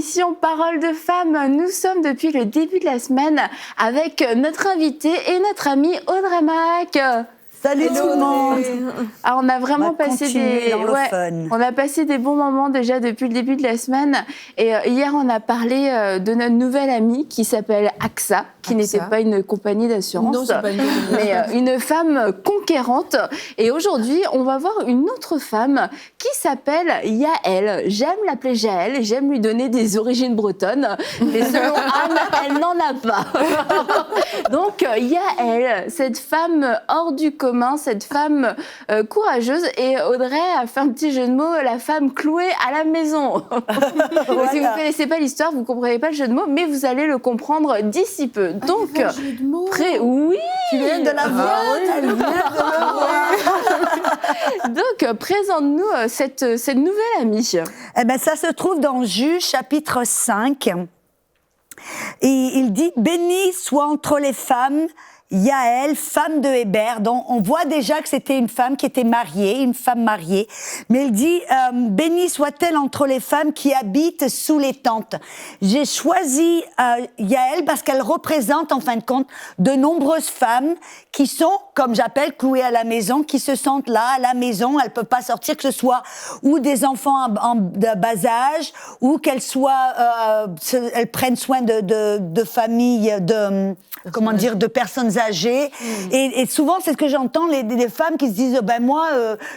l'émission Parole de femmes. Nous sommes depuis le début de la semaine avec notre invitée et notre amie Audrey Mac. Salut tout le monde. Alors, on a vraiment passé on a passé des bons moments déjà depuis le début de la semaine. Et hier, on a parlé de notre nouvelle amie qui s'appelle AXA, qui n'était pas une compagnie d'assurance, mais une femme conquérante. Et aujourd'hui, on va voir une autre femme qui s'appelle Yaël. J'aime l'appeler Jaël et j'aime lui donner des origines bretonnes. Mais selon Anne, elle n'en a pas. Donc, Yaël, cette femme hors du commun, cette femme courageuse, et Audrey a fait un petit jeu de mots, la femme clouée à la maison. Voilà. Si vous ne connaissez pas l'histoire, vous ne comprenez pas le jeu de mots, mais vous allez le comprendre d'ici peu. Donc, oui, tu viens de la voir. Donc, présente-nous cette nouvelle amie. Eh ben, ça se trouve dans Juge, chapitre 5. Et il dit « Bénie soit entre les femmes Yaël, femme de Héber », donc on voit déjà que c'était une femme qui était mariée, une femme mariée. Mais il dit « Bénie soit-elle entre les femmes qui habitent sous les tentes ». J'ai choisi Yaël parce qu'elle représente en fin de compte de nombreuses femmes qui sont, comme j'appelle, clouées à la maison, qui se sentent là, à la maison, elles ne peuvent pas sortir, que ce soit ou des enfants de bas âge, ou qu'elles elles prennent soin de familles, de personnes âgées. Et souvent, c'est ce que j'entends, des femmes qui se disent « moi,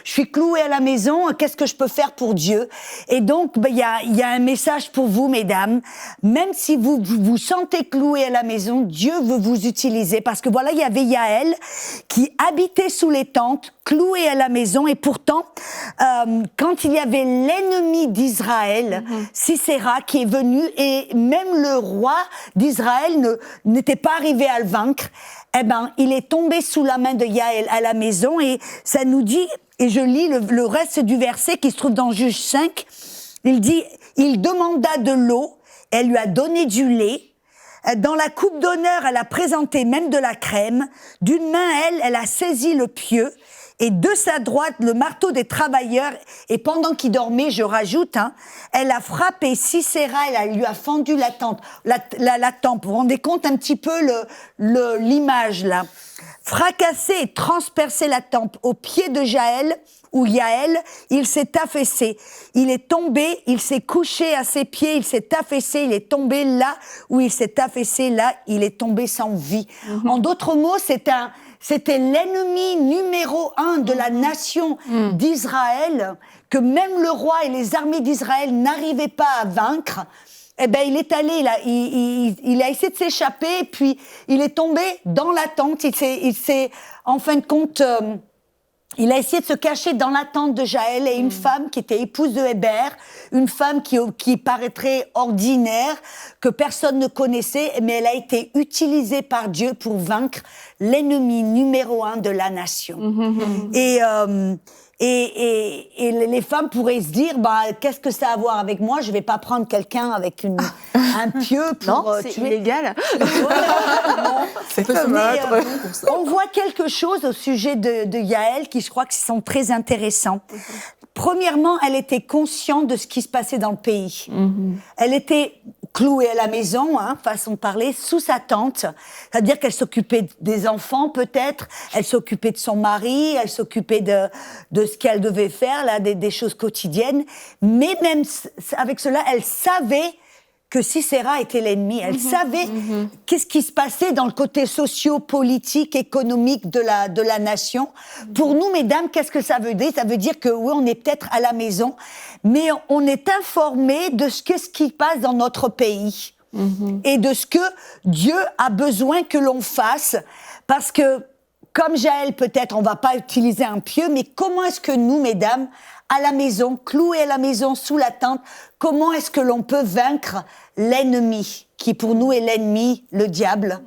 je suis clouée à la maison, qu'est-ce que je peux faire pour Dieu ?» Et donc, il y a un message pour vous, mesdames. Même si vous vous sentez clouée à la maison, Dieu veut vous utiliser. Parce que voilà, il y avait Yaël qui habitait sous les tentes, clouée à la maison. Et pourtant, quand il y avait l'ennemi d'Israël, Sisera, qui est venu, et même le roi d'Israël n'était pas arrivé à le vaincre, eh ben, il est tombé sous la main de Yaël à la maison. Et ça nous dit, et je lis le reste du verset qui se trouve dans Juge 5, il dit « Il demanda de l'eau, elle lui a donné du lait. Dans la coupe d'honneur, elle a présenté même de la crème. D'une main, elle a saisi le pieu. Et de sa droite, le marteau des travailleurs. Et pendant qu'il dormait, je rajoute, elle a frappé Sisera, elle lui a fendu la tempe. Vous vous rendez compte un petit peu l'image là. Fracassé et transpercé la tempe au pied de Jaël, où Yaël, il s'est affaissé. Il est tombé, il s'est couché à ses pieds, il s'est affaissé, il est tombé là où il s'est affaissé, là, il est tombé sans vie. En d'autres mots, c'était l'ennemi numéro 1 de la nation d'Israël, que même le roi et les armées d'Israël n'arrivaient pas à vaincre. Eh ben, il est allé, il a essayé de s'échapper, puis il est tombé dans la tente. Il s'est, en fin de compte, il a essayé de se cacher dans la tente de Jaël, et une femme qui était épouse de Héber, une femme qui paraîtrait ordinaire, que personne ne connaissait, mais elle a été utilisée par Dieu pour vaincre l'ennemi numéro 1 de la nation. Et les femmes pourraient se dire, qu'est-ce que ça a à voir avec moi? Je vais pas prendre quelqu'un avec un pieu pour non, c'est illégal. On voit quelque chose au sujet de Yaël qui, je crois, que sont très intéressants. Premièrement, elle était consciente de ce qui se passait dans le pays. Elle était clouée à la maison, façon de parler, sous sa tente. C'est-à-dire qu'elle s'occupait des enfants, peut-être. Elle s'occupait de son mari. Elle s'occupait de ce qu'elle devait faire, là, des choses quotidiennes. Mais même avec cela, elle savait que Sisera était l'ennemi. Elle savait qu'est-ce qui se passait dans le côté socio-politique, économique de la nation. Pour nous, mesdames, qu'est-ce que ça veut dire? Ça veut dire que oui, on est peut-être à la maison, mais on est informé de ce qui passe dans notre pays et de ce que Dieu a besoin que l'on fasse. Parce que, comme Jaël, peut-être, on va pas utiliser un pieu, mais comment est-ce que nous, mesdames, à la maison, cloués à la maison, sous la tente, comment est-ce que l'on peut vaincre l'ennemi, qui pour nous est l'ennemi, le diable,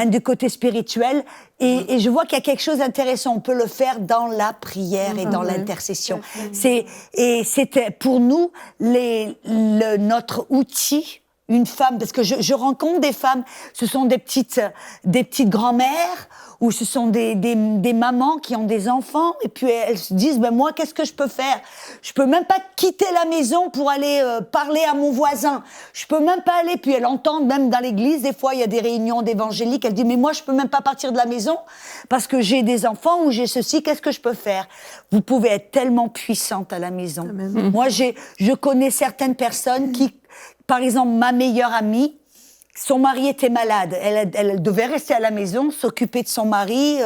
du côté spirituel. Et je vois qu'il y a quelque chose d'intéressant, on peut le faire dans la prière et dans c'était pour nous notre outil une femme, parce que je rencontre des femmes, ce sont des petites grand-mères, ou ce sont des mamans qui ont des enfants, et puis elles se disent, ben moi, qu'est-ce que je peux faire? Je peux même pas quitter la maison pour aller parler à mon voisin. Je peux même pas aller, puis elles entendent même dans l'église, des fois il y a des réunions d'évangéliques, elles disent, mais moi je peux même pas partir de la maison parce que j'ai des enfants ou j'ai ceci, qu'est-ce que je peux faire? Vous pouvez être tellement puissante à la maison. Amen. Moi, je connais certaines personnes qui, par exemple, ma meilleure amie, son mari était malade. Elle devait rester à la maison, s'occuper de son mari.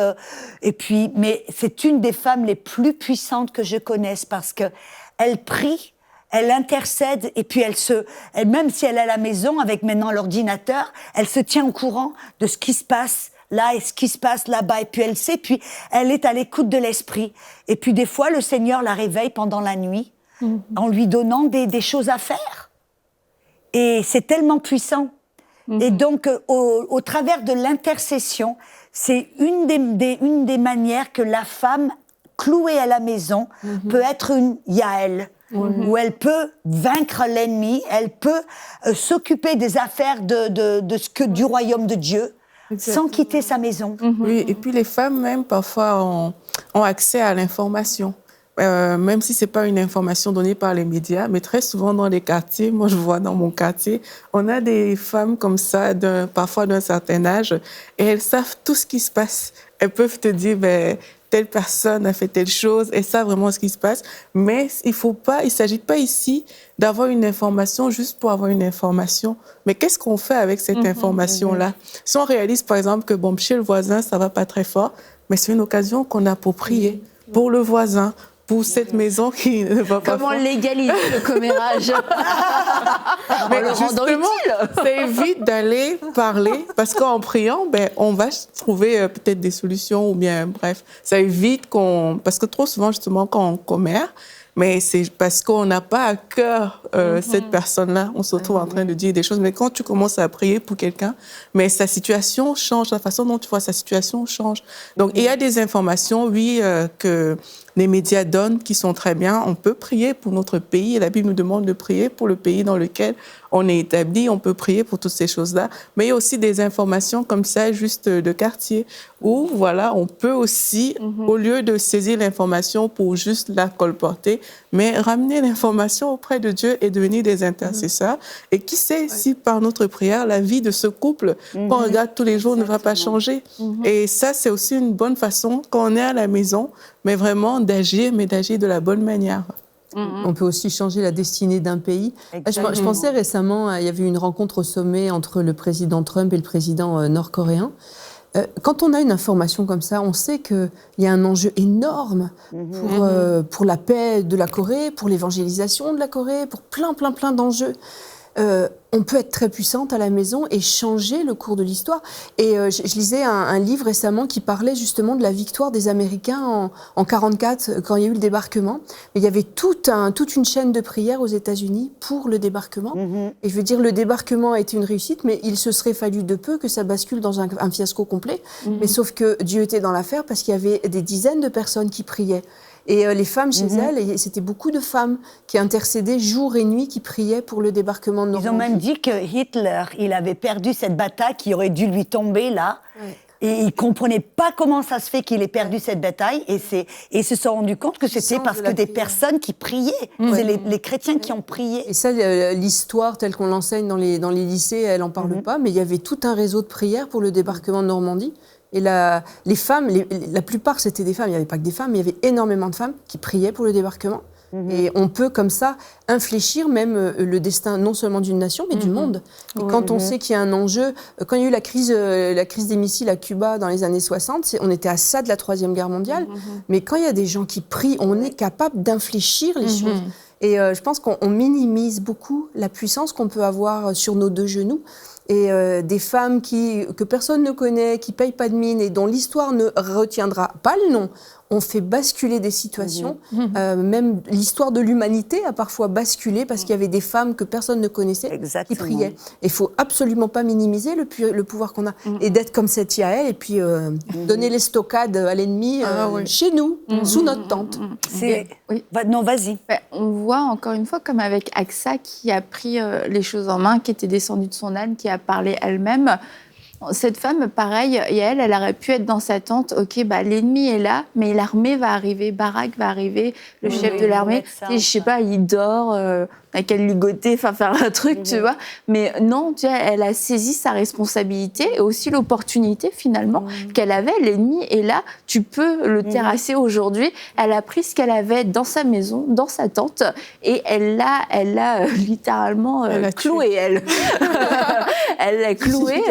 Mais c'est une des femmes les plus puissantes que je connaisse parce que elle prie, elle intercède et puis même si elle est à la maison avec maintenant l'ordinateur, elle se tient au courant de ce qui se passe là et ce qui se passe là-bas. Et puis elle sait, puis elle est à l'écoute de l'esprit. Et puis des fois, le Seigneur la réveille pendant la nuit en lui donnant des choses à faire. Et c'est tellement puissant. Et donc, au travers de l'intercession, c'est une des manières que la femme clouée à la maison peut être une Yaël, où elle peut vaincre l'ennemi, elle peut s'occuper des affaires du royaume de Dieu. Exactement. Sans quitter sa maison. Oui, et puis les femmes même parfois ont accès à l'information. Même si c'est pas une information donnée par les médias, mais très souvent dans les quartiers, moi je vois dans mon quartier, on a des femmes comme ça, parfois d'un certain âge, et elles savent tout ce qui se passe. Elles peuvent te dire, telle personne a fait telle chose, et savent vraiment ce qui se passe. Mais il s'agit pas ici d'avoir une information juste pour avoir une information. Mais qu'est-ce qu'on fait avec cette information-là? Si on réalise par exemple que chez le voisin ça va pas très fort, mais c'est une occasion qu'on a pour prier pour le voisin, pour cette maison qui ne va pas. Comment légaliser le commérage? Mais justement, ça évite d'aller parler, parce qu'en priant, on va trouver peut-être des solutions, ou bien, bref, ça évite parce que trop souvent, justement, quand on commère, mais c'est parce qu'on n'a pas à cœur cette personne-là. On se retrouve en train de dire des choses. Mais quand tu commences à prier pour quelqu'un, mais sa situation change, la façon dont tu vois sa situation change. Donc, il y a des informations, oui, que les médias donnent qui sont très bien. On peut prier pour notre pays. Et la Bible nous demande de prier pour le pays dans lequel on est établi. On peut prier pour toutes ces choses-là. Mais il y a aussi des informations comme ça, juste de quartier, où, voilà, on peut aussi, au lieu de saisir l'information pour juste la colporter, mais ramener l'information auprès de Dieu et devenir des intercesseurs. Et qui sait si par notre prière, la vie de ce couple, qu'on regarde tous les jours, ne va pas changer. Et ça, c'est aussi une bonne façon, quand on est à la maison, mais vraiment d'agir, mais d'agir de la bonne manière. On peut aussi changer la destinée d'un pays. Je pensais récemment, il y avait une rencontre au sommet entre le président Trump et le président nord-coréen. Quand on a une information comme ça, on sait qu'il y a un enjeu énorme pour la paix de la Corée, pour l'évangélisation de la Corée, pour plein d'enjeux. On peut être très puissante à la maison et changer le cours de l'histoire. Et je lisais un livre récemment qui parlait justement de la victoire des Américains en 1944, quand il y a eu le débarquement. Mais il y avait toute une chaîne de prières aux États-Unis pour le débarquement. Et je veux dire, le débarquement a été une réussite, mais il se serait fallu de peu que ça bascule dans un fiasco complet. Mais sauf que Dieu était dans l'affaire parce qu'il y avait des dizaines de personnes qui priaient. Et les femmes chez elles, et c'était beaucoup de femmes qui intercédaient jour et nuit, qui priaient pour le débarquement de Normandie. Ils ont même dit que Hitler, il avait perdu cette bataille qui aurait dû lui tomber là. Ouais. Et ils ne comprenaient pas comment ça se fait qu'il ait perdu cette bataille. Et ils se sont rendus compte que c'était parce que des personnes qui priaient. C'est les chrétiens qui ont prié. Et ça, l'histoire telle qu'on l'enseigne dans les lycées, elle n'en parle pas. Mais il y avait tout un réseau de prières pour le débarquement de Normandie. Et les femmes, la plupart c'était des femmes, il n'y avait pas que des femmes, mais il y avait énormément de femmes qui priaient pour le débarquement. Et on peut comme ça infléchir même le destin non seulement d'une nation, mais du monde. Et quand on sait qu'il y a un enjeu, quand il y a eu la crise des missiles à Cuba dans les années 60, on était à ça de la Troisième Guerre mondiale, mais quand il y a des gens qui prient, on est capable d'infléchir les choses. Et je pense qu'on minimise beaucoup la puissance qu'on peut avoir sur nos deux genoux. Et des femmes que personne ne connaît, qui ne payent pas de mine et dont l'histoire ne retiendra pas le nom, on fait basculer des situations. Même l'histoire de l'humanité a parfois basculé parce qu'il y avait des femmes que personne ne connaissait qui priaient. Il faut absolument pas minimiser le pouvoir qu'on a et d'être comme cette Yaël et puis donner les stockades à l'ennemi chez nous, sous notre tente. Non, vas-y. On voit encore une fois comme avec Aksa qui a pris les choses en main, qui était descendue de son âne, qui a parlé elle-même. Cette femme, pareil, Yaël, elle aurait pu être dans sa tente. Ok, l'ennemi est là, mais l'armée va arriver, Barak va arriver, le chef de l'armée. Je sais pas, il dort, n'a qu'à ligoter, faire un truc, tu vois. Mais non, tu vois, elle a saisi sa responsabilité et aussi l'opportunité finalement qu'elle avait. L'ennemi est là, tu peux le terrasser aujourd'hui. Elle a pris ce qu'elle avait dans sa maison, dans sa tente, et elle l'a littéralement cloué. Elle l'a cloué.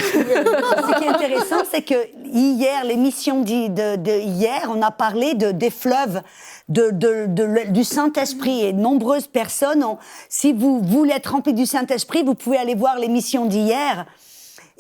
Ce qui est intéressant, c'est que hier, l'émission de hier, on a parlé des fleuves du Saint-Esprit et nombreuses personnes, si vous voulez être remplis du Saint-Esprit, vous pouvez aller voir l'émission d'hier.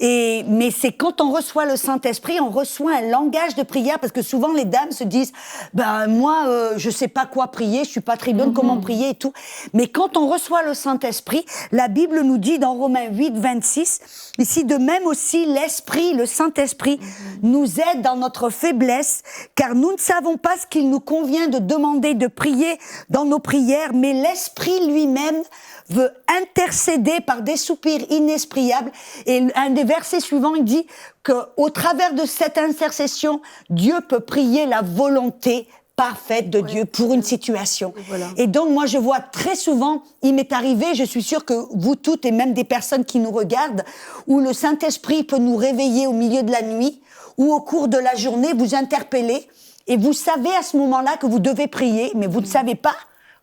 Mais c'est quand on reçoit le Saint-Esprit, on reçoit un langage de prière, parce que souvent les dames se disent moi je sais pas quoi prier, je suis pas très bonne comment prier et tout. Mais quand on reçoit le Saint-Esprit, la Bible nous dit dans Romains 8, 26, ici de même aussi l'Esprit, le Saint-Esprit nous aide dans notre faiblesse, car nous ne savons pas ce qu'il nous convient de demander, de prier dans nos prières, mais l'Esprit lui-même veut intercéder par des soupirs inexpriables. Et un des versets suivants, il dit qu'au travers de cette intercession, Dieu peut prier la volonté parfaite de Dieu pour une situation. Et donc, moi, je vois très souvent, il m'est arrivé, je suis sûre que vous toutes, et même des personnes qui nous regardent, où le Saint-Esprit peut nous réveiller au milieu de la nuit, ou au cours de la journée, vous interpeller, et vous savez à ce moment-là que vous devez prier, mais vous ne savez pas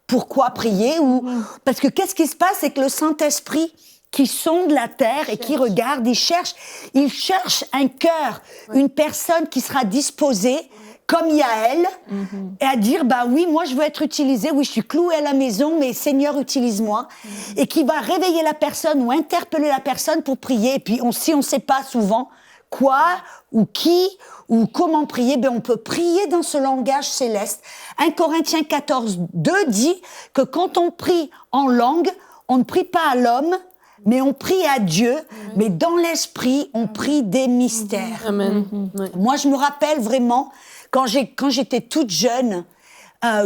pourquoi prier parce que qu'est-ce qui se passe, c'est que le Saint-Esprit qui sonde la terre et qui regarde, il cherche un cœur, une personne qui sera disposée comme Yaël et à dire oui, moi je veux être utilisée, oui, je suis clouée à la maison, mais Seigneur, utilise-moi, et qui va réveiller la personne ou interpeller la personne pour prier. Et puis si on ne sait pas souvent quoi ou qui ou comment prier, on peut prier dans ce langage céleste. 1 Corinthiens 14, 2 dit que quand on prie en langue, on ne prie pas à l'homme, mais on prie à Dieu, mais dans l'esprit, on prie des mystères. Amen. Moi, je me rappelle vraiment, quand j'étais toute jeune,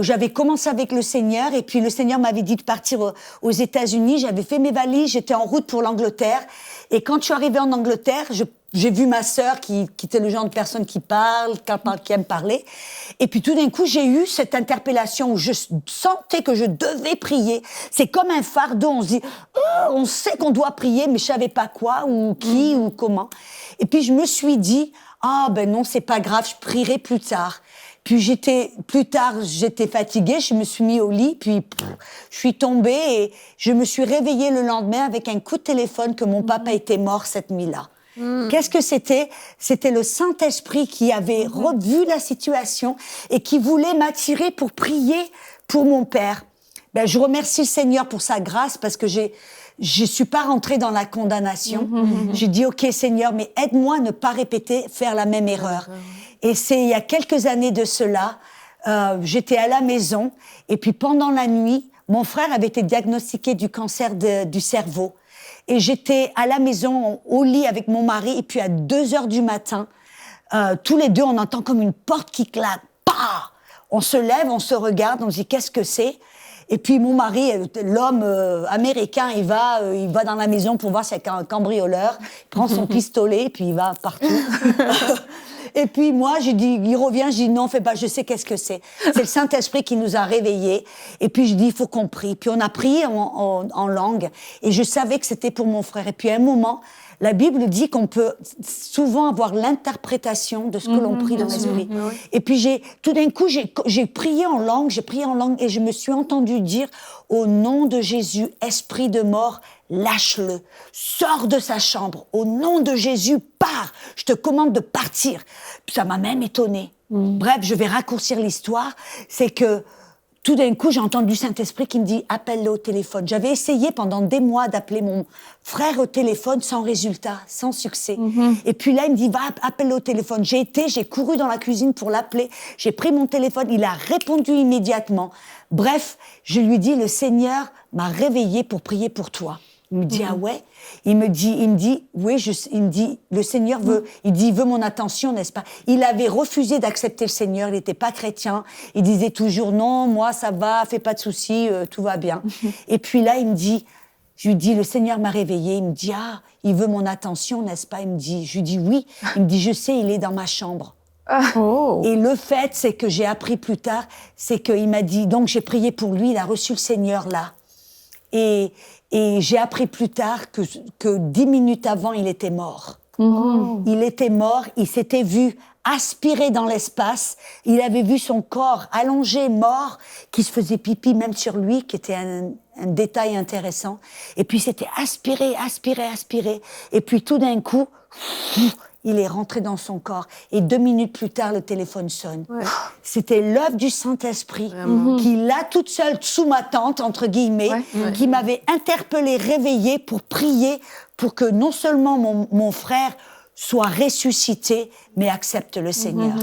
j'avais commencé avec le Seigneur, et puis le Seigneur m'avait dit de partir aux États-Unis. J'avais fait mes valises, j'étais en route pour l'Angleterre, et quand je suis arrivée en Angleterre, j'ai vu ma sœur qui était le genre de personne qui aime parler. Et puis tout d'un coup, j'ai eu cette interpellation où je sentais que je devais prier. C'est comme un fardeau. On se dit, on sait qu'on doit prier, mais je savais pas quoi ou qui ou comment. Et puis je me suis dit, non, c'est pas grave, je prierai plus tard. Puis j'étais fatiguée, je me suis mis au lit, puis je suis tombée et je me suis réveillée le lendemain avec un coup de téléphone que mon papa était mort cette nuit-là. Qu'est-ce que c'était? C'était le Saint-Esprit qui avait revu la situation et qui voulait m'attirer pour prier pour mon père. Je remercie le Seigneur pour sa grâce, parce que je suis pas rentrée dans la condamnation. J'ai dit, OK Seigneur, mais aide-moi à ne pas faire la même erreur. Et c'est il y a quelques années de cela, j'étais à la maison, et puis pendant la nuit, mon frère avait été diagnostiqué du cancer du cerveau. Et j'étais à la maison, au lit avec mon mari, et puis à 2h du matin, tous les deux, on entend comme une porte qui claque. Pah! On se lève, on se regarde, on se dit, qu'est-ce que c'est? Et puis mon mari, l'homme américain, il va dans la maison pour voir s'il y a un cambrioleur, il prend son pistolet, puis il va partout. Et puis moi, j'ai dit, il revient, je dis non, fais pas, je sais qu'est-ce que c'est. C'est le Saint-Esprit qui nous a réveillés. Et puis je dis, il faut qu'on prie. Puis on a prié en langue. Et je savais que c'était pour mon frère. Et puis à un moment, la Bible dit qu'on peut souvent avoir l'interprétation de ce que l'on prie dans l'esprit. Et puis tout d'un coup, j'ai prié en langue, et je me suis entendue dire, au nom de Jésus, esprit de mort, lâche-le, sors de sa chambre, au nom de Jésus, pars, je te commande de partir. Ça m'a même étonnée. Bref, je vais raccourcir l'histoire, c'est que tout d'un coup, j'ai entendu le Saint-Esprit qui me dit « appelle-le au téléphone ». J'avais essayé pendant des mois d'appeler mon frère au téléphone sans résultat, sans succès. Et puis là, il me dit « va, appelle-le au téléphone ». J'ai couru dans la cuisine pour l'appeler. J'ai pris mon téléphone, il a répondu immédiatement. Bref, je lui dis « le Seigneur m'a réveillée pour prier pour toi ». Il me dit, ah ouais? Il me dit, oui, il me dit, le Seigneur veut mon attention, n'est-ce pas? Il avait refusé d'accepter le Seigneur, il n'était pas chrétien. Il disait toujours, non, moi, ça va, fais pas de soucis, tout va bien. Et puis là, je lui dis, le Seigneur m'a réveillée. Il me dit, ah, il veut mon attention, n'est-ce pas? Je lui dis, oui. Il me dit, je sais, il est dans ma chambre. Oh. Et le fait, c'est que j'ai appris plus tard, c'est qu'il m'a dit, donc j'ai prié pour lui, il a reçu le Seigneur là. Et j'ai appris plus tard que 10 minutes avant, il était mort. Il était mort, il s'était vu aspiré dans l'espace, il avait vu son corps allongé, mort, qui se faisait pipi même sur lui, qui était un détail intéressant. Et puis c'était aspiré. Et puis tout d'un coup, il est rentré dans son corps. Et 2 minutes plus tard, le téléphone sonne. Ouais. C'était l'œuvre du Saint-Esprit qui, là, toute seule, sous ma tente, entre guillemets, qui m'avait interpellée, réveillée pour prier pour que non seulement mon frère soit ressuscité, mais accepte le Seigneur.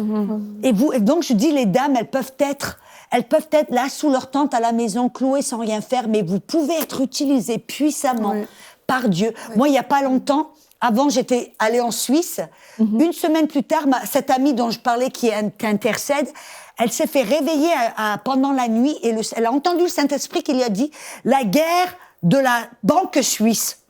Et donc, je dis, les dames, elles peuvent être là, sous leur tente à la maison, clouées sans rien faire, mais vous pouvez être utilisées puissamment par Dieu. Moi, il n'y a pas longtemps, avant, j'étais allée en Suisse. Une semaine plus tard, cette amie dont je parlais, qui intercède, elle s'est fait réveiller pendant la nuit et elle a entendu le Saint-Esprit qui lui a dit « la guerre de la banque suisse ».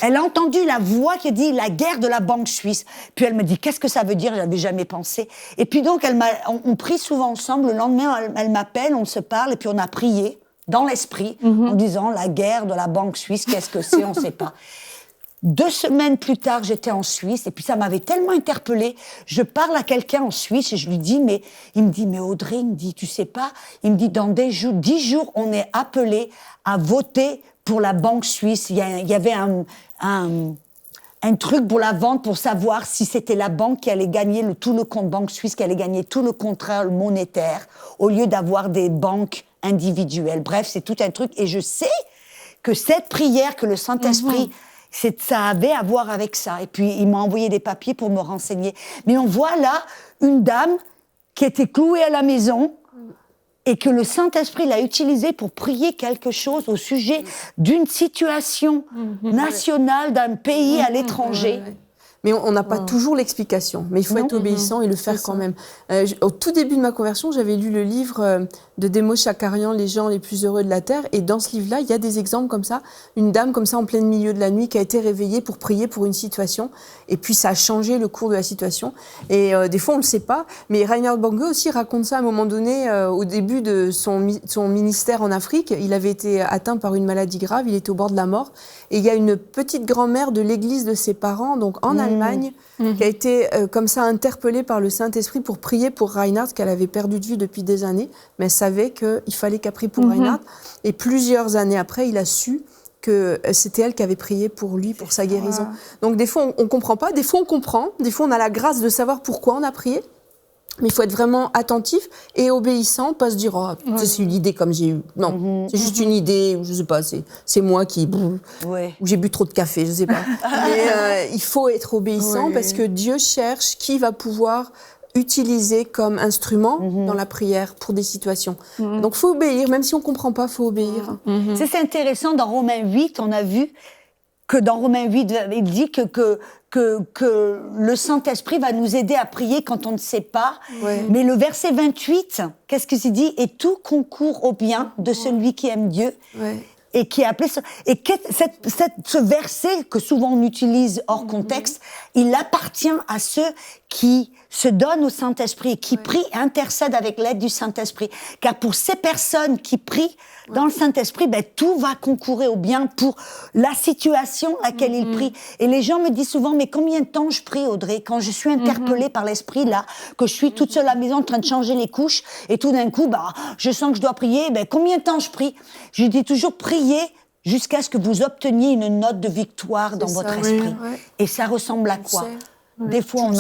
Elle a entendu la voix qui dit « la guerre de la banque suisse ». Puis elle me dit « qu'est-ce que ça veut dire ?» Je n'avais jamais pensé. Et puis donc, on prie souvent ensemble. Le lendemain, elle m'appelle, on se parle et puis on a prié dans l'esprit en disant « la guerre de la banque suisse, qu'est-ce que c'est ?» On ne sait pas. 2 semaines plus tard, j'étais en Suisse et puis ça m'avait tellement interpellée. Je parle à quelqu'un en Suisse et je lui dis, il me dit, mais Audrey, il me dit, tu sais pas, il me dit, dans 10 jours, on est appelé à voter pour la banque suisse. Il y avait un truc pour la vente pour savoir si c'était la banque qui allait gagner tout le compte banque suisse, qui allait gagner tout le contrôle monétaire au lieu d'avoir des banques individuelles. Bref, c'est tout un truc et je sais que cette prière que le Saint-Esprit ça avait à voir avec ça. Et puis, il m'a envoyé des papiers pour me renseigner. Mais on voit là une dame qui était clouée à la maison et que le Saint-Esprit l'a utilisée pour prier quelque chose au sujet d'une situation nationale d'un pays à l'étranger. Mais on n'a pas toujours l'explication. Mais il faut être obéissant et le faire quand même. Au tout début de ma conversion, j'avais lu le livre de Demos Shakarian, Les gens les plus heureux de la Terre. Et dans ce livre-là, il y a des exemples comme ça. Une dame comme ça en plein milieu de la nuit qui a été réveillée pour prier pour une situation. Et puis ça a changé le cours de la situation. Et des fois, on ne le sait pas. Mais Reinhard Bonnke aussi raconte ça à un moment donné, au début de son ministère en Afrique. Il avait été atteint par une maladie grave. Il était au bord de la mort. Et il y a une petite grand-mère de l'église de ses parents, donc en Allemagne, qui a été comme ça interpellée par le Saint-Esprit pour prier pour Reinhard, qu'elle avait perdu de vue depuis des années, mais elle savait qu'il fallait qu'elle prie pour Reinhard. Et plusieurs années après, il a su que c'était elle qui avait prié pour lui, pour sa guérison. Donc des fois, on ne comprend pas, des fois on comprend, des fois on a la grâce de savoir pourquoi on a prié. Mais il faut être vraiment attentif et obéissant, pas se dire oh, c'est une idée comme j'ai eu. Non, c'est juste une idée, je sais pas, c'est moi qui ou j'ai bu trop de café, je sais pas. Mais il faut être obéissant parce que Dieu cherche qui va pouvoir utiliser comme instrument dans la prière pour des situations. Donc faut obéir, même si on comprend pas, faut obéir. C'est intéressant, dans Romains 8, on a vu que dans Romains 8, il dit que le Saint-Esprit va nous aider à prier quand on ne sait pas. Mais le verset 28, qu'est-ce qu'il dit? Et tout concourt au bien de celui qui aime Dieu. Et qui est appelé... Et ce verset, que souvent on utilise hors contexte, il appartient à ceux qui se donnent au Saint-Esprit et qui prient et intercèdent avec l'aide du Saint-Esprit. Car pour ces personnes qui prient dans le Saint-Esprit, tout va concourir au bien pour la situation à laquelle ils prient. Et les gens me disent souvent, mais combien de temps je prie, Audrey? Quand je suis interpellée par l'Esprit, là, que je suis toute seule à la maison en train de changer les couches, et tout d'un coup, je sens que je dois prier, combien de temps je prie? Je dis toujours, priez jusqu'à ce que vous obteniez une note de victoire dans votre esprit. Et ça ressemble à quoi? Des fois,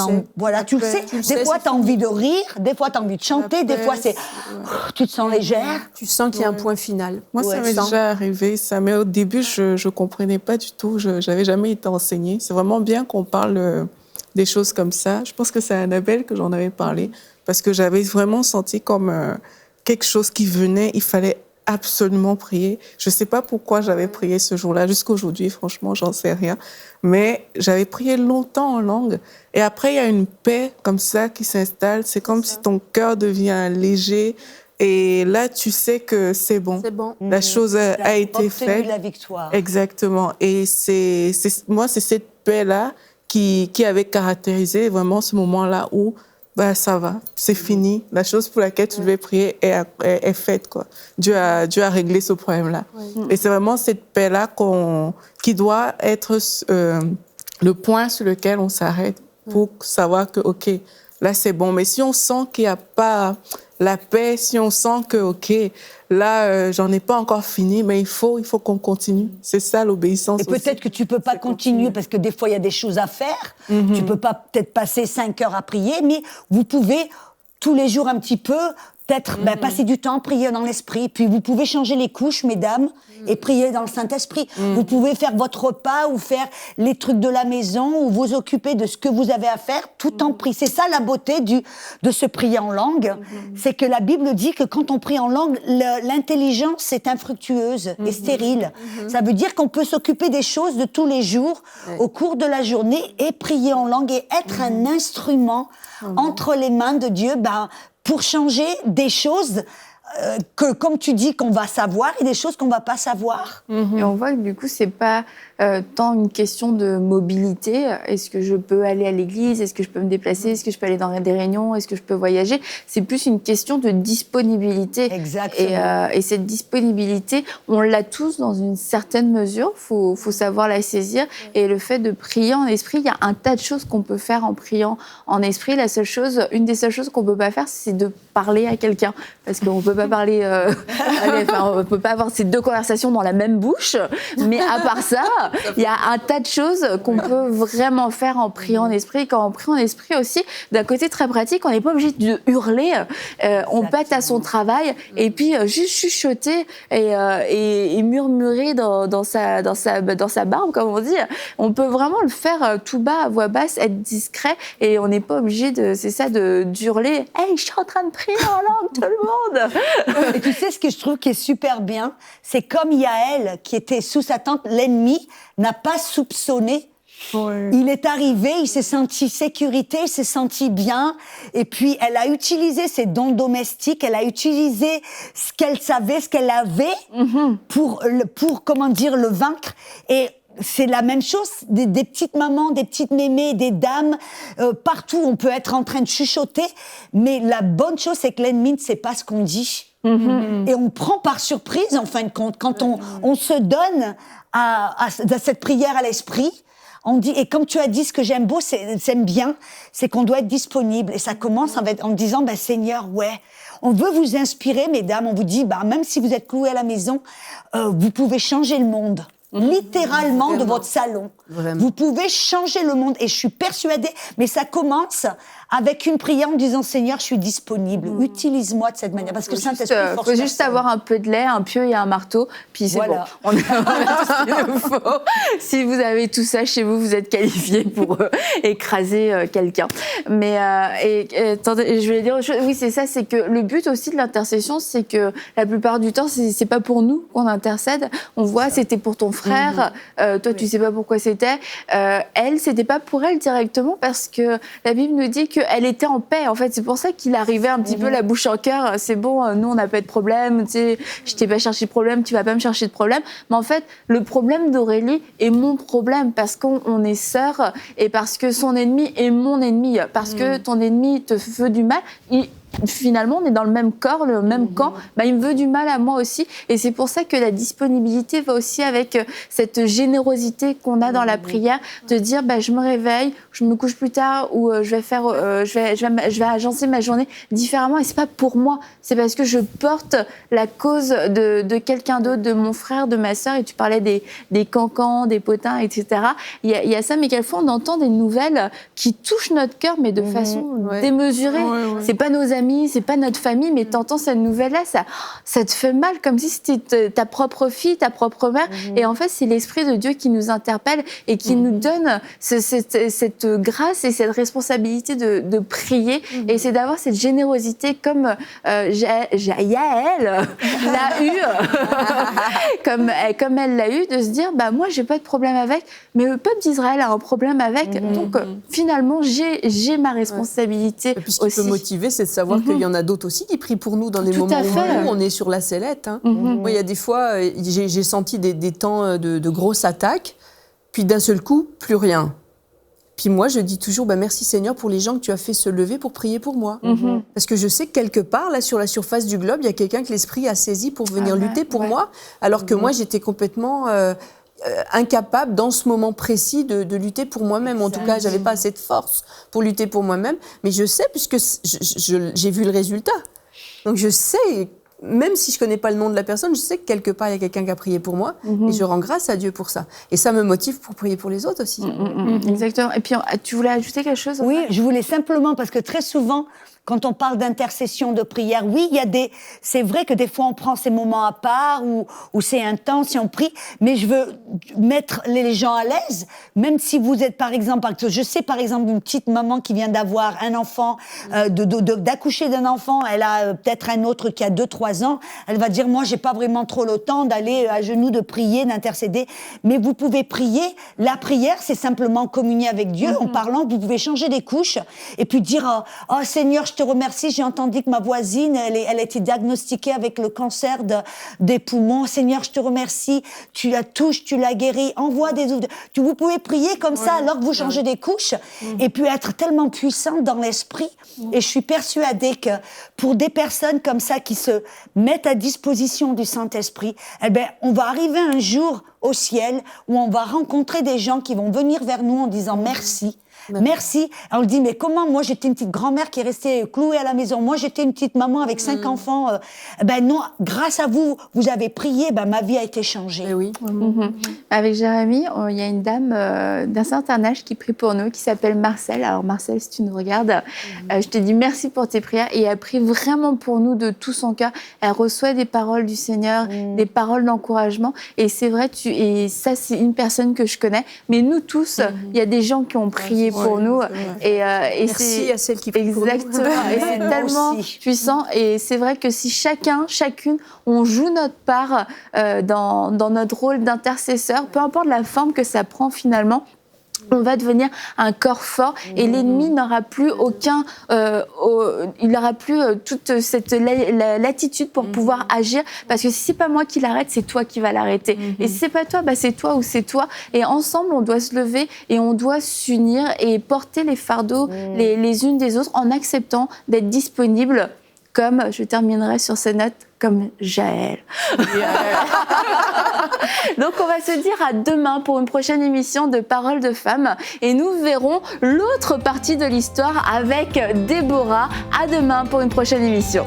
tu le sais. Des fois, tu as envie de rire, des fois, tu as envie de chanter, des fois, tu te sens légère. Tu sens qu'il y a un point final. Moi, ça m'est déjà arrivé, ça. Mais au début, je ne comprenais pas du tout. Je n'avais jamais été enseignée. C'est vraiment bien qu'on parle des choses comme ça. Je pense que c'est à Annabelle que j'en avais parlé, parce que j'avais vraiment senti comme quelque chose qui venait. Il fallait absolument prier. Je ne sais pas pourquoi j'avais prié ce jour-là. Jusqu'aujourd'hui, franchement, j'en sais rien. Mais j'avais prié longtemps en langue. Et après, il y a une paix comme ça qui s'installe. C'est comme si ton cœur devient léger. Et là, tu sais que c'est bon. C'est bon. La chose a été faite. La victoire. Exactement. Et moi, c'est cette paix-là qui avait caractérisé vraiment ce moment-là où ça va, c'est fini. La chose pour laquelle tu devais prier est faite, quoi. Dieu a réglé ce problème-là. Oui. Et c'est vraiment cette paix-là qui doit être le point sur lequel on s'arrête pour savoir que, OK, là, c'est bon. Mais si on sent qu'il n'y a pas la paix, si on sent que, OK, là, j'en ai pas encore fini, mais il faut qu'on continue. C'est ça, l'obéissance. Et peut-être que tu peux pas continuer parce que des fois, il y a des choses à faire. Mm-hmm. Tu peux pas peut-être passer 5 heures à prier, mais vous pouvez tous les jours un petit peu peut-être passer du temps, prier dans l'esprit. Puis vous pouvez changer les couches, mesdames, et prier dans le Saint-Esprit. Vous pouvez faire votre repas ou faire les trucs de la maison ou vous occuper de ce que vous avez à faire tout en priant. C'est ça la beauté de se prier en langue. C'est que la Bible dit que quand on prie en langue, l'intelligence est infructueuse et stérile. Ça veut dire qu'on peut s'occuper des choses de tous les jours au cours de la journée et prier en langue et être un instrument entre les mains de Dieu, pour changer des choses que, comme tu dis, qu'on va savoir et des choses qu'on ne va pas savoir. Et on voit que du coup, ce n'est pas tant une question de mobilité. Est-ce que je peux aller à l'église? Est-ce que je peux me déplacer? Est-ce que je peux aller dans des réunions? Est-ce que je peux voyager? C'est plus une question de disponibilité. Exactement. Et cette disponibilité, on l'a tous dans une certaine mesure. Faut savoir la saisir. Et le fait de prier en esprit, il y a un tas de choses qu'on peut faire en priant en esprit. Une des seules choses qu'on ne peut pas faire, c'est de parler à quelqu'un. Parce qu'on ne peut pas parler... on ne peut pas avoir ces deux conversations dans la même bouche. Mais à part ça, il y a un tas de choses qu'on peut vraiment faire en priant en esprit. Quand on prie en esprit aussi, d'un côté très pratique, on n'est pas obligé de hurler. On pète à son travail et puis juste chuchoter et murmurer dans sa barbe, comme on dit. On peut vraiment le faire tout bas, à voix basse, être discret et on n'est pas obligé d'hurler. « Hey, je suis en train de prier en langue, tout le monde !» Et tu sais ce que je trouve qui est super bien, c'est comme Yaël qui était sous sa tente, l'ennemi n'a pas soupçonné. Oui. Il est arrivé, il s'est senti sécurité, il s'est senti bien, et puis elle a utilisé ses dons domestiques, elle a utilisé ce qu'elle savait, ce qu'elle avait pour le vaincre. Et c'est la même chose, des petites mamans, des petites mémés, des dames, partout on peut être en train de chuchoter, mais la bonne chose c'est que l'ennemi ne sait pas ce qu'on dit. Et on prend par surprise en fin de compte, quand on se donne à cette prière à l'esprit, on dit, et comme tu as dit, ce que j'aime bien, c'est qu'on doit être disponible, et ça commence en disant, Seigneur, on veut vous inspirer, mesdames, on vous dit, même si vous êtes cloués à la maison, vous pouvez changer le monde. Littéralement de votre salon. Vraiment. Vous pouvez changer le monde et je suis persuadée, mais ça commence avec une prière en disant Seigneur, je suis disponible, utilise-moi de cette manière parce que Saint-Esprit force. Faut juste avoir un peu de lait, un pieu et un marteau, puis c'est bon. On a tout ce qu'il nous faut. Si vous avez tout ça chez vous, vous êtes qualifié pour écraser quelqu'un. Mais attendez, je voulais dire autre chose. Oui, c'est ça, c'est que le but aussi de l'intercession, c'est que la plupart du temps, c'est pas pour nous qu'on intercède. On voit, c'était pour ton frère. Toi, tu sais pas pourquoi c'était. Elle, c'était pas pour elle directement parce que la Bible nous dit qu'elle était en paix. En fait, c'est pour ça qu'il arrivait un petit peu la bouche en cœur. C'est bon, nous, on n'a pas de problème. Tu sais, je t'ai pas cherché de problème, tu vas pas me chercher de problème. Mais en fait, le problème d'Aurélie est mon problème parce qu'on est sœurs et parce que son ennemi est mon ennemi. Parce que ton ennemi te veut du mal. finalement, on est dans le même corps, le même camp, il me veut du mal à moi aussi. Et c'est pour ça que la disponibilité va aussi avec cette générosité qu'on a dans la prière, de dire, je me réveille, je me couche plus tard, ou je vais agencer ma journée différemment. Et c'est pas pour moi, c'est parce que je porte la cause de quelqu'un d'autre, de mon frère, de ma sœur. Et tu parlais des cancans, des potins, etc. Il y a ça, mais quelquefois on entend des nouvelles qui touchent notre cœur, mais de façon démesurée. C'est pas nos amis, c'est pas notre famille, mais t'entends cette nouvelle-là, ça te fait mal, comme si c'était ta propre fille, ta propre mère. Et en fait, c'est l'Esprit de Dieu qui nous interpelle et qui nous donne cette grâce et cette responsabilité de prier. Et c'est d'avoir cette générosité comme Yaël l'a eu, comme elle l'a eu, de se dire, moi, j'ai pas de problème avec, mais le peuple d'Israël a un problème avec. Donc, finalement, j'ai ma responsabilité et puis, ce qui aussi. peut motiver, c'est de savoir qu'il y en a d'autres aussi qui prient pour nous dans les moments où on est sur la sellette. Moi, il y a des fois, j'ai senti des temps de grosses attaques, puis d'un seul coup, plus rien. Puis moi, je dis toujours, merci Seigneur pour les gens que tu as fait se lever pour prier pour moi. Parce que je sais que quelque part, là, sur la surface du globe, il y a quelqu'un que l'Esprit a saisi pour venir lutter pour moi, alors que moi, j'étais complètement incapable, dans ce moment précis, de lutter pour moi-même. En tout cas, j'avais pas assez de force pour lutter pour moi-même. Mais je sais, puisque j'ai vu le résultat. Donc je sais, même si je connais pas le nom de la personne, je sais que quelque part, il y a quelqu'un qui a prié pour moi. Et je rends grâce à Dieu pour ça. Et ça me motive pour prier pour les autres aussi. Exactement. Et puis, tu voulais ajouter quelque chose? Oui, je voulais simplement, parce que très souvent, quand on parle d'intercession, de prière, oui, c'est vrai que des fois on prend ces moments à part où c'est intense et on prie, mais je veux mettre les gens à l'aise, même si vous êtes par exemple, je sais par exemple une petite maman qui vient d'avoir un enfant, d'accoucher d'un enfant, elle a peut-être un autre qui a 2-3 ans, elle va dire, moi j'ai pas vraiment trop le temps d'aller à genoux, de prier, d'intercéder, mais vous pouvez prier. La prière, c'est simplement communier avec Dieu en parlant, vous pouvez changer des couches et puis dire, oh Seigneur, je te remercie, j'ai entendu que ma voisine, elle a été diagnostiquée avec le cancer des poumons. Seigneur, je te remercie, tu la touches, tu la guéris, envoie vous pouvez prier comme ça alors que vous changez des couches et puis être tellement puissante dans l'esprit. Et je suis persuadée que pour des personnes comme ça qui se mettent à disposition du Saint-Esprit, on va arriver un jour au ciel où on va rencontrer des gens qui vont venir vers nous en disant merci. Merci. On le dit, mais comment? Moi, j'étais une petite grand-mère qui est restée clouée à la maison. Moi, j'étais une petite maman avec 5 enfants. Non, grâce à vous, vous avez prié, ma vie a été changée. Et oui. Avec Jérémy, il y a une dame d'un certain âge qui prie pour nous, qui s'appelle Marcel. Alors, Marcel, si tu nous regardes, je te dis merci pour tes prières. Et elle prie vraiment pour nous de tout son cœur. Elle reçoit des paroles du Seigneur, des paroles d'encouragement. Et c'est vrai, et ça, c'est une personne que je connais. Mais nous tous, il y a des gens qui ont prié pour nous. Et merci à celles qui prient pour nous. Exactement. Et c'est tellement puissant. Et c'est vrai que si chacune, on joue notre part dans notre rôle d'intercesseur, peu importe la forme que ça prend finalement, on va devenir un corps fort et l'ennemi n'aura plus il n'aura plus toute cette latitude pour pouvoir agir, parce que si c'est pas moi qui l'arrête, c'est toi qui vas l'arrêter. Et si c'est pas toi, c'est toi ou c'est toi. Et ensemble, on doit se lever et on doit s'unir et porter les fardeaux les unes des autres en acceptant d'être disponibles, comme, je terminerai sur ces notes, comme Jaël. Donc on va se dire à demain pour une prochaine émission de Paroles de Femmes et nous verrons l'autre partie de l'histoire avec Déborah. À demain pour une prochaine émission.